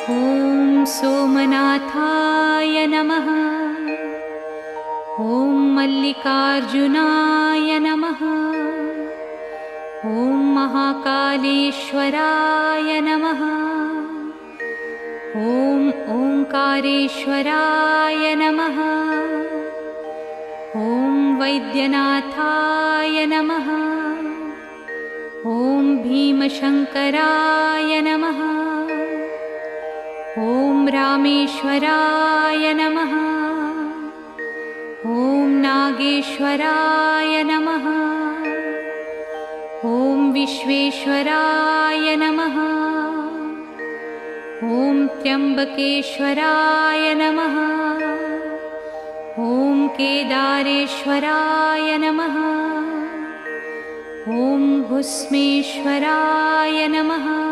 ॐ सोमनाथाय नमः। ॐ मल्लिकार्जुनाय नमः। ॐ महाकालेश्वराय नमः। ॐ ओंकारेश्वराय नमः। ॐ वैद्यनाथाय नमः। ॐ भीमशंकराय नमः। ॐ रामेश्वराय नमः। ॐ नागेश्वराय नमः। ॐ विश्वेश्वराय नमः। ॐ त्र्यंबकेश्वराय नमः। ॐ केदारेश्वराय नमः। ॐ भुस्मेश्वराय नमः।